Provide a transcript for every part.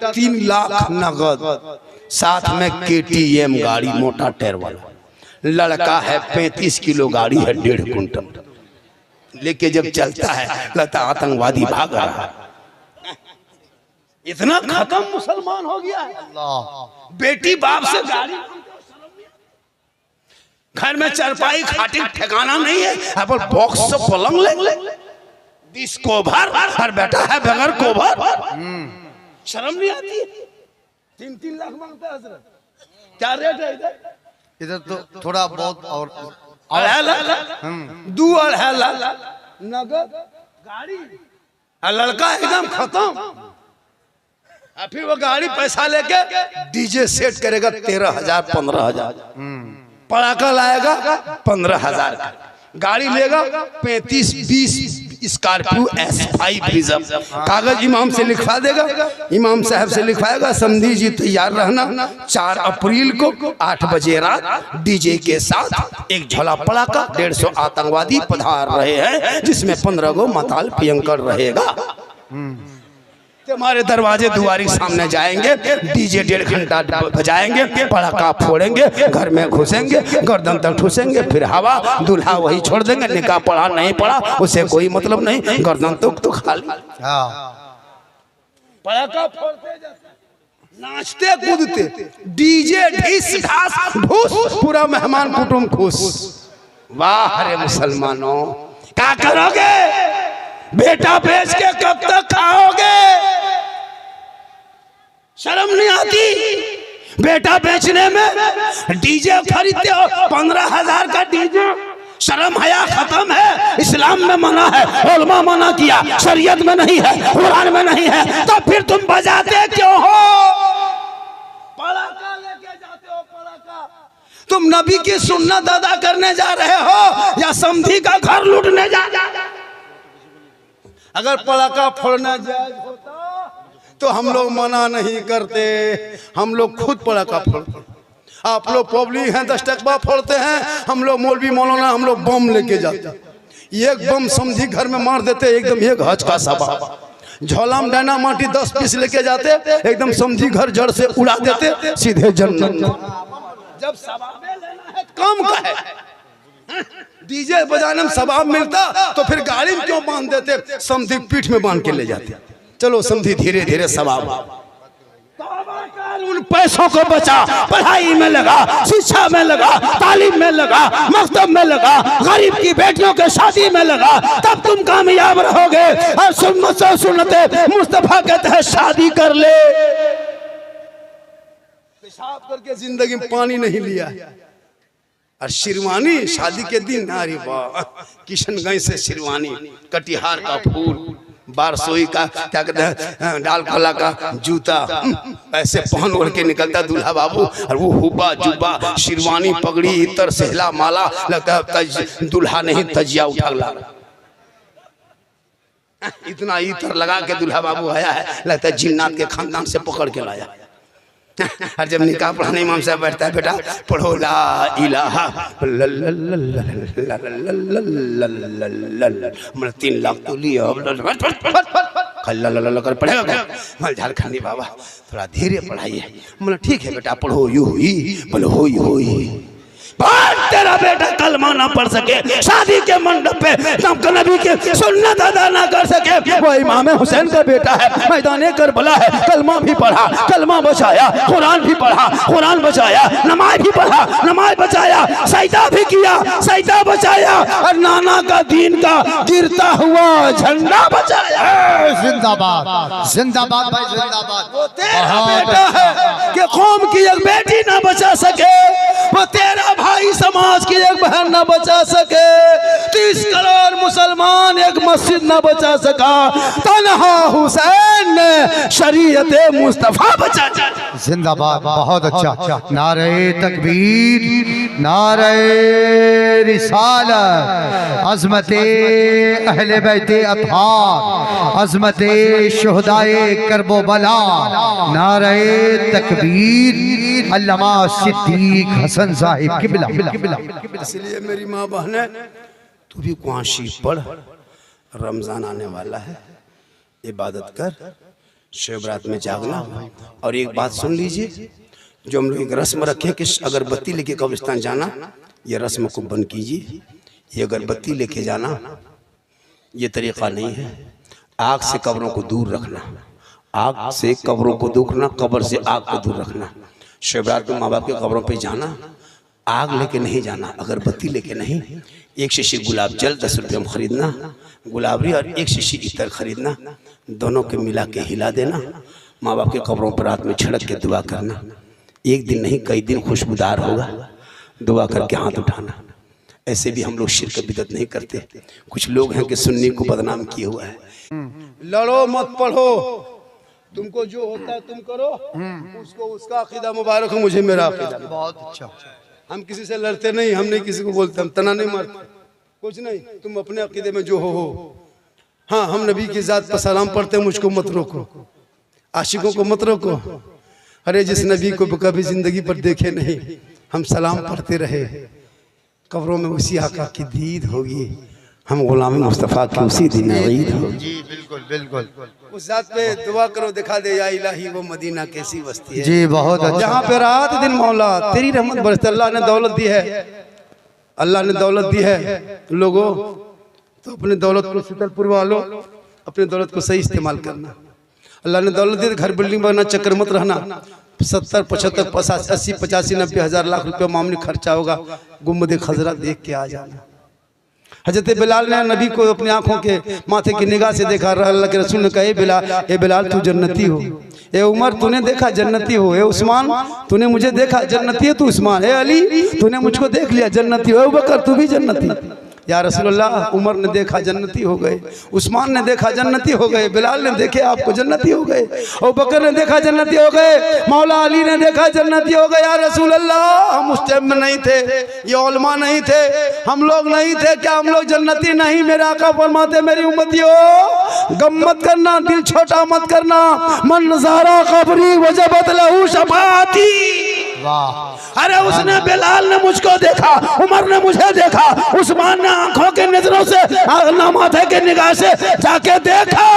3 लाख नगद, साथ में KTM गाड़ी मोटा टायर वाला। लड़का है 35 किलो गाड़ी है 1.5 कुंटल लेके जब चलता है लगता आतंकवादी भाग रहा है। इतना खत्म मुसलमान हो गया है। बेटी बाप से गाड़ी, घर में चारपाई खाटी ठिकाना नहीं है, अपन बॉक्स से पलंग ले 20 कोभर, हर बेटा है बगैर कोभर। शर्म नहीं आती? 3-3 लाख मांगता है हजरत। क्या रेट है इधर? इधर तो थोड़ा बहुत और 2.5 लाख नगद गाड़ी, लड़का एकदम खत्म। फिर वो गाड़ी पैसा लेके डीजे सेट करेगा 13,000 15,000, पटाखा लाएगा 15,000 का, गाड़ी लेगा 35-20 स्कॉर्पियो S5 रिजर्व, कागज इमाम से लिखवा देगा, इमाम साहब से लिखवाएगा समधी जी तैयार रहना 4 अप्रैल को 8 बजे रात डीजे के साथ एक झोला पटाखा 150 आतंकवादी पधार रहे हैं, जिसमें 15 गो मताल पियंकर रहेगा। हमारे दरवाजे दुआरी सामने जाएंगे, डीजे 1.5 घंटा बजाएंगे, पटाखा फोड़ेंगे, घर में घुसेंगे, गर्दन तक ठूसेंगे, फिर हवा, दूल्हा वही छोड़ देंगे, निकाह पढ़ा नहीं पढ़ा उसे कोई मतलब नहीं, गर्दन तो खाली। पटाखा फोड़ते जाते, नाचते कूदते, डीजे ढिस ढास ढूस, पूरा मेहमान कुटुंब खुश। वाह रे मुसलमानों, क्या करोगे? बेटा बेच के कब तक खाओगे? शर्म नहीं आती? बेटा बेचने में डीजे खरीदते हो 15,000 का डीजे। शर्म हया खत्म है। इस्लाम में मना है, उलमा मना किया, शरीयत में नहीं है, कुरान में नहीं है, तो फिर तुम बजाते क्यों हो? पटाखा लेके जाते हो, पटाखा। तुम नबी की सुन्नत अदा करने जा रहे हो या समधी का घर लूटने जा रहे हो? अगर पटाखा फोड़ना जायज होता तो हम लोग मना नहीं करते, हम लोग खुद पटाखा फोड़ते। आप लोग पब्लिक हैं 10 टकबा फोड़ते हैं, हम लोग मौलवी मौलाना हम लोग बम लेके जाते। एक बम समझी घर में मार देते, एकदम एक हज का सभा। झोला में डायना माटी 10 पीस लेके जाते, एकदम समझी घर जड़ से उड़ा देते, सीधे जन्नत। जब सवाब लेना है कम का है, डीजे बजाने में सवाब मिलता तो फिर गाड़ी में क्यों बांध देते? समधी पीठ में बांध के ले जाते। चलो समधी धीरे धीरे सवाब। उन पैसों को बचा, पढ़ाई में लगा, शिक्षा में लगा, तालीम में लगा, मकतब में लगा, गरीब की बेटियों के शादी में लगा, तब तुम कामयाब रहोगे। और सुन्नते मुस्तफा कहते हैं शादी कर ले। पेशाब करके जिंदगी में पानी नहीं लिया। और शिरवानी शादी के दिन, अरे वाह, किशनगंज से शिरवानी, कटिहार का फूल, बारसोई का क्या कहते हैं, डाल खोला का जूता, ऐसे पहन ओढ़ के निकलता दूल्हा बाबू। और वो हुबा जुबा, शिरवानी, पगड़ी, इतर, सहला, माला, लगता है दूल्हा नहीं तजिया उठा ला। इतना इतर लगा के दूल्हा बाबू आया है, लगता है जिन्नात के खानदान से पकड़ के लाया। और जब निकाह पढ़ाने इमाम साहब बैठता है, बेटा पढ़ो ला इलाहा मतलब 3 लाख तो लिया कर पढ़ेगा। झारखंडी बाबा थोड़ा धीरे पढ़ाइए। मतलब ठीक है बेटा पढ़ो, यू ही बोलो होई। तेरा बेटा कलमा ना पढ़ सके, शादी के मंडप पे नबी के सुन्नत अदा ना कर सके, वो इमाम हुसैन का बेटा है, मैदाने करबला है, कलमा भी पढ़ा, कलमा बचाया, कुरान भी पढ़ा, कुरान बचाया, नमाज भी पढ़ा, नमाज बचाया, सजदा भी किया, सजदा बचाया, और नाना का दीन का गिरता हुआ झंडा बचाया। जिंदाबाद जिंदाबाद भाई जिंदाबाद। वो तेरा बेटा है कि कौम की एक बेटी ना बचा सके, वो तेरा भाई समाज की एक बहन न बचा सके, 30 करोड़ मुसलमान एक मस्जिद न बचा सका, तन्हा हुसैन ने शरीयत मुस्तफा बचा। जिंदाबाद, बहुत अच्छा। नारे तकबीर, नारे रिसालत, अज़मते अहले बैते अत्हार, अज़मते शुहदाए करबला, नारे तकबीर, अल्लामा सिद्दीक हसन साहिब किबला। इसलिए मेरी माँ बहने, तू भी कुआशी पढ़, रमजान आने वाला है, इबादत कर, शब रात में जागना। और एक बात सुन लीजिए, जो हम लोग एक रस्म रखे कि अगरबत्ती लेके कब्रिस्तान जाना, ये रस्म को बंद कीजिए। ये अगरबत्ती लेके जाना ये तरीक़ा नहीं है। आग से कब्रों को दूर रखना, आग से कब्रों को दूर रखना, कब्र से आग को दूर रखना। शब रात में माँ बाप के कब्रों पे जाना, आग लेके नहीं जाना, अगरबत्ती लेके नहीं। एक शीशी गुलाब जल 10 रुपये में ख़रीदना, गुलाबरी, और एक शीशी इतर ख़रीदना, दोनों के मिला के हिला देना। माँ बाप के कब्रों पर रात में छिड़क के दुआ करना। एक दिन नहीं कई दिन खुशबूदार होगा, दुआ करके हाथ उठाना। ऐसे भी हम लोग शिरक बिदअत नहीं करते। कुछ लोग हैं कि सुन्नी को बदनाम किए हुआ है। लड़ो मत पढ़ो, तुमको जो होता है तुम करो, उसको उसका अकीदा मुबारक हो, मुझे मेरा अकीदा। बहुत अच्छा। हम किसी से लड़ते नहीं, हम नहीं किसी को बोलते, हम तना नहीं मारते, कुछ नहीं। तुम अपने अकीदे में जो हो। हाँ, हम नबी की जात पर सलाम पढ़ते, मुझको मत रोको, आशिकों को मत रोको। अरे जिस नबी को कभी जिंदगी पर देखे नहीं, हम सलाम पढ़ते रहे, कब्रों में उसी आका की दीद होगी, हम गुलाम मुस्तफ़ा की उसी दिन ईद होगी। जी बिल्कुल बिल्कुल। उस जात पे दुआ करो, दिखा दे या इलाही वो मदीना कैसी बस्ती है। जी बहुत अच्छा। जहाँ पे रात दिन मौला तेरी रहमत बरसती। अल्लाह ने दौलत दी है, अल्लाह ने दौलत दी है लोगों, तो अपनी दौलत को शीतलपुर वालों अपनी दौलत को सही इस्तेमाल करना। अल्लाह ने दौलत दी, घर बिल्डिंग बनना, चक्कर मत रहना। 70 75 80 85 90 हज़ार लाख रुपये मामूली खर्चा होगा, गुम्बद खजरा देख के आ जाना। हजरत बिलाल ने नबी को अपनी आंखों के माथे की निगाह से देखा। अल्लाह के रसूल ने कहा, ए बिलाल तू जन्नती हो। ए उमर तूने देखा जन्नती हो। ए उस्मान तूने मुझे देखा जन्नती है तू उस्मान। ए अली तूने मुझको देख लिया जन्नती हो। अबू बकर तू भी जन्नती। या रसूलुल्लाह, उमर ने देखा जन्नती हो गए, उस्मान ने देखा जन्नती हो गए, बिलाल ने देखे आपको जन्नती हो गए, अबू बकर ने देखा जन्नती हो गए, मौला अली ने देखा जन्नती हो गए। या रसूलुल्लाह, हम उस टाइम में नहीं थे, ये उलमा नहीं थे, हम लोग नहीं थे, क्या हम लोग जन्नती नहीं? मेरे आका फरमाते, मेरी उम्मतियों गम मत करना, दिल छोटा मत करना। मन नज़ारा कब्री वजबत लहू शफाअती। वाह। अरे उसने, बिलाल ने मुझको देखा, उमर ने मुझे देखा, उस्मान ने आंखों के नजरों से, माथे के निगाह से जाके देखा।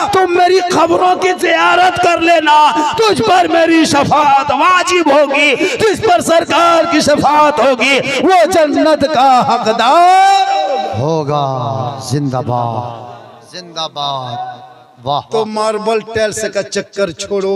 तुम मेरी खबरों की ज़ियारत कर लेना, तुझ पर मेरी शफाअत वाजिब होगी, तुझ पर सरकार की शफाअत होगी, वो जन्नत का हकदार होगा। जिंदाबाद जिंदाबाद। वाह। तो मार्बल टाइल्स का चक्कर छोड़ो,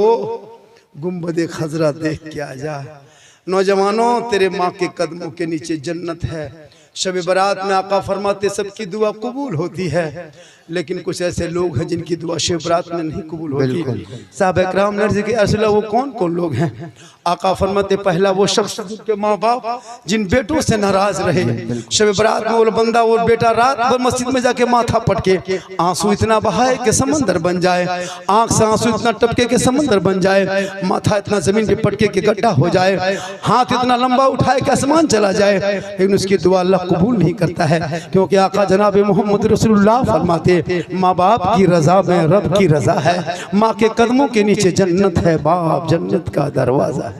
गुम्बद खजरा देख के आ जा। नौजवानों, तेरे माँ के कदमों के नीचे जन्नत है। शब बारात में आका फरमाते सबकी दुआ कबूल होती है, लेकिन कुछ ऐसे लोग हैं जिनकी दुआ शब बारात में नहीं कबूल होती। साहब इकराम ने अर्ज़ की, रसूलल्लाह वो कौन कौन लोग हैं? आका फरमाते, पहला वो शख्स जिनके माँ बाप जिन बेटों से नाराज रहे। शब बारात में वो बंदा और बेटा रात भर मस्जिद में जाके माथा पटके, आंसू इतना बहाए कि समंदर बन जाए, आंख से आंसू इतना टपके के समंदर बन जाए, माथा इतना जमीन पे पटके के गड्ढा हो जाए, हाथ इतना लंबा उठाए कि आसमान चला जाए, लेकिन उसकी दुआ अल्लाह कबूल नहीं करता है। क्योंकि आका जनाब मोहम्मद रसूलुल्लाह फरमाते, माँ बाप की रजा में रब की रजा है, माँ के कदमों के नीचे जन्नत है, बाप जन्नत का दरवाजा है।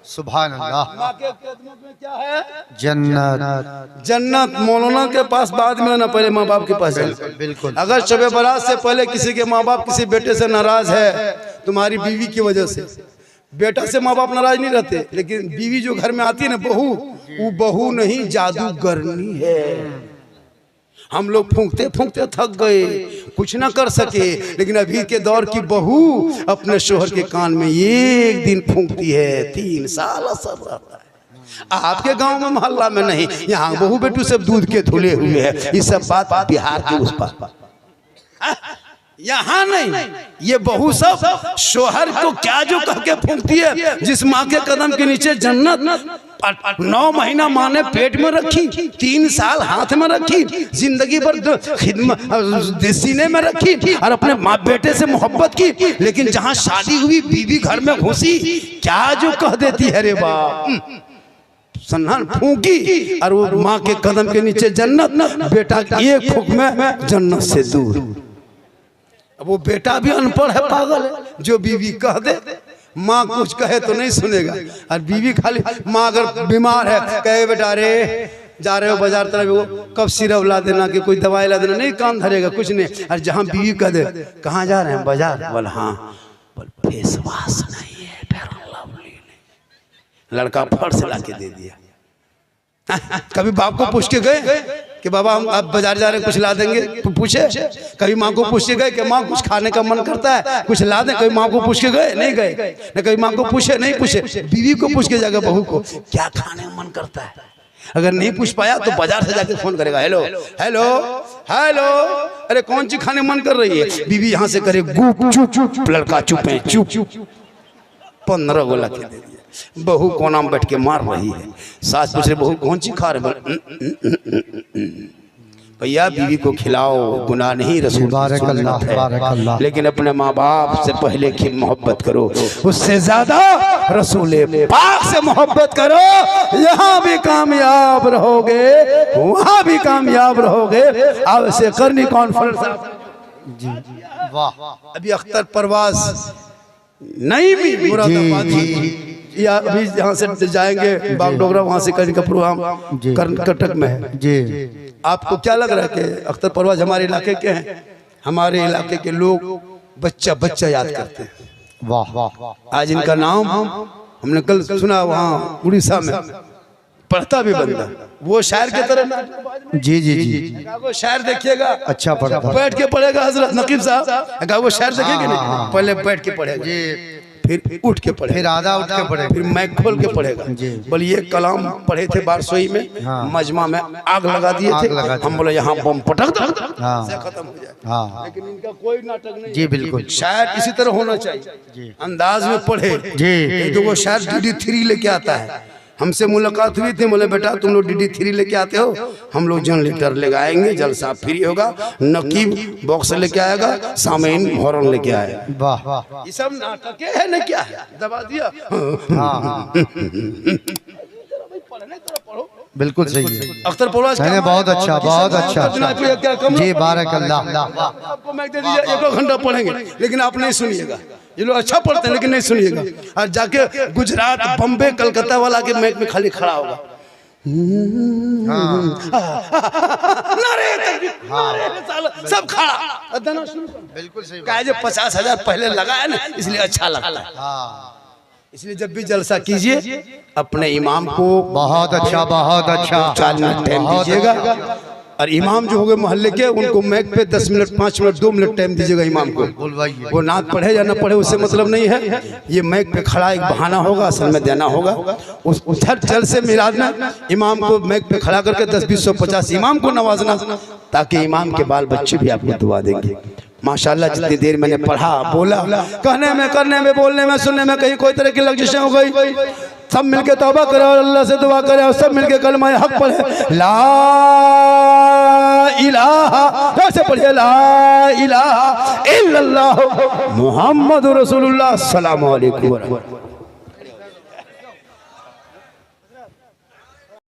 सुभान अल्लाह। माँ के कदमों में क्या है? जन्नत। जन्नत। मौलाना के पास बाद में ना, पहले माँ बाप के पास बिल्कुल। अगर शब बारात से पहले किसी के माँ बाप किसी बेटे से नाराज है, तुम्हारी बीवी की वजह से, बेटा से माँ बाप नाराज नहीं रहते, लेकिन बीवी जो घर में आती है ना, बहू, वो बहू नहीं जादूगरनी है। हम लोग फूंकते फूंकते थक गए, कुछ ना कर सके, लेकिन अभी के दौर की बहू अपने शोहर के कान में एक दिन फूंकती है, 3 साल असर रहता है। आपके गांव में मोहल्ला में नहीं, यहाँ बहू बेटू सब दूध के धुले हुए हैं। ये सब बात बिहार के उस पार, यहाँ नहीं। ये बहू सब शोहर को क्या जो कह के फूंकती है। जिस माँ के कदम के नीचे जन्नत 9 महीना माँ ने पेट में रखी, 3 साल हाथ में रखी, जिंदगी भर खिदमत सीने में रखी, और अपने माँ बेटे से मोहब्बत की, लेकिन जहाँ शादी हुई बीवी घर में घुसी, क्या जो कह देती है रे बाप, सन्नान फूंकी, और वो माँ के कदम के नीचे जन्नत, बेटा एक फूंक में जन्नत से दूर। अब वो बेटा भी अनपढ़ है, पागल है, जो बीवी कह दे, माँ कुछ कहे तो नहीं सुनेगा, और बीवी खाली, माँ अगर बीमार है कहे बेटा रे जा रहे हो बाजार तरफ, वो कब सिरप ला देना कि कोई दवाई ला देना, नहीं काम धरेगा कुछ नहीं। और जहाँ बीवी कह दे कहाँ जा रहे हैं बाजार, बोल हाँ, फेस वॉश नहीं है, फेयर लवली नहीं। लड़का फट से लाके दे दिया। कभी बाप को पूछ के गए कि बाबा हम आप बाजार जा रहे हैं कुछ ला देंगे, पूछे? कभी माँ को पूछ के गए कि माँ कुछ खाने का मन करता है कुछ ला दें? कभी माँ को पूछ के गए? नहीं गए। न कभी माँ को पूछे, नहीं पूछे। बीवी को पूछ के जाकर बहू को क्या खाने का मन करता है, अगर नहीं पूछ पाया तो बाजार से जाके फोन करेगा, हेलो हेलो हेलो, अरे कौन सी खाने मन कर रही है? बीवी यहाँ से करे गुप चुप चुप, लड़का चुप है चुप चुप, 15 गोला के दे दिया। बहू कोना में बैठ के मार रही है। सास पूछ रही बहू कौन सी खा रहे? भैया बीवी को खिलाओ, गुनाह नहीं, रसूल है, लेकिन अपने माँ बाप से पहले की मोहब्बत करो, उससे ज्यादा रसूल पाक से मोहब्बत करो। यहाँ भी कामयाब रहोगे, वहाँ भी कामयाब रहोगे। अब से करनी कॉन्फ्रेंस जी वाह। अभी अख्तर परवाज नहीं भी मुरादाबादी या अभी यहाँ से जाएंगे बागडोगरा, वहाँ से करने का प्रोग्राम कर्नाटक में है जी। आपको क्या लग रहा है कि अख्तर परवाज हमारे इलाके के हैं? हमारे इलाके के लोग बच्चा बच्चा याद करते हैं। वाह वाह। आज इनका नाम हमने कल सुना, वहाँ उड़ीसा में पढ़ता भी बंदा, वो शायर की तरह जी जी जी। वो शायर देखिएगा, अच्छा पढ़ा, बैठ के पढ़ेगा हजरत नकीब साहब, वो शायर देखेंगे नहीं, पहले बैठ के पढ़ेगा, फिर उठ के पढ़ेगा, फिर आधा उठ के पढ़ेगा, फिर मैक खोल के पढ़ेगा। बोले ये कलाम पढ़े थे बारसोई में, मजमा में आग लगा दिए थे, हम बोले यहाँ बम पटक दो से खत्म हो जाए। लेकिन इनका कोई नाटक नहीं जी, बिल्कुल। शायर इसी तरह होना चाहिए, अंदाज में पढ़े जी। तो वो शायर DD3 लेके आता है, हमसे मुलाकात हुई थी, बोले बेटा तुम लोग DD3 लेके आते हो, हम लोग जनरेटर लेके आएंगे, जलसा फ्री होगा, नकीब बॉक्स लेके आएगा, सामीन हॉर्न लेके आएगा। वाह, ये सब नाटक है ना, क्या है? दबा दिया। बिल्कुल सही है। अख्तर परवाज बहुत अच्छा, बहुत अच्छा जी, बारकल्लाह। आपको मैं दे दीजिए, 1 घंटा पढ़ेंगे, लेकिन आप नहीं सुनिएगा। ये लोग अच्छा पढ़ते हैं लेकिन नहीं सुनिएगा। और जाके गुजरात, बम्बे, कलकत्ता वाला के मैच में खाली खड़ा होगा, सब खड़ा, बिल्कुल सही। 50,000 पहले लगाया ना, इसलिए अच्छा लगता है। इसलिए जब भी जलसा कीजिए अपने इमाम को बहुत अच्छा, बहुत अच्छा 4 मिनट टाइम दीजिएगा। और इमाम जो हो गए मोहल्ले के, उनको मैक पे 10 मिनट, 5 मिनट, 2 मिनट टाइम दीजिएगा इमाम को। वो नात पढ़े या ना पढ़े उससे मतलब नहीं है, ये मैक पे खड़ा एक बहाना होगा, असल में देना होगा। उस उधर चल से मिलाना, इमाम को मैक पे खड़ा करके 10, 20, 100, 50 इमाम को नवाजना, ताकि इमाम के बाल बच्चे भी आपको दुआ देंगे। माशाल्लाह जितनी देर मैंने पढ़ा, बोला, कहने में, करने में, बोलने में, सुनने में कहीं कोई तरह की लग्जिशें हो गई, सब मिलके तौबा करें और अल्लाह से दुआ करें और सब मिलके कलमा हक पढ़े, ला इलाहा, कैसे पढ़िए, ला इलाहा इल्लल्लाह मुहम्मदुर रसूलुल्लाह, अस्सलामु अलैकुम।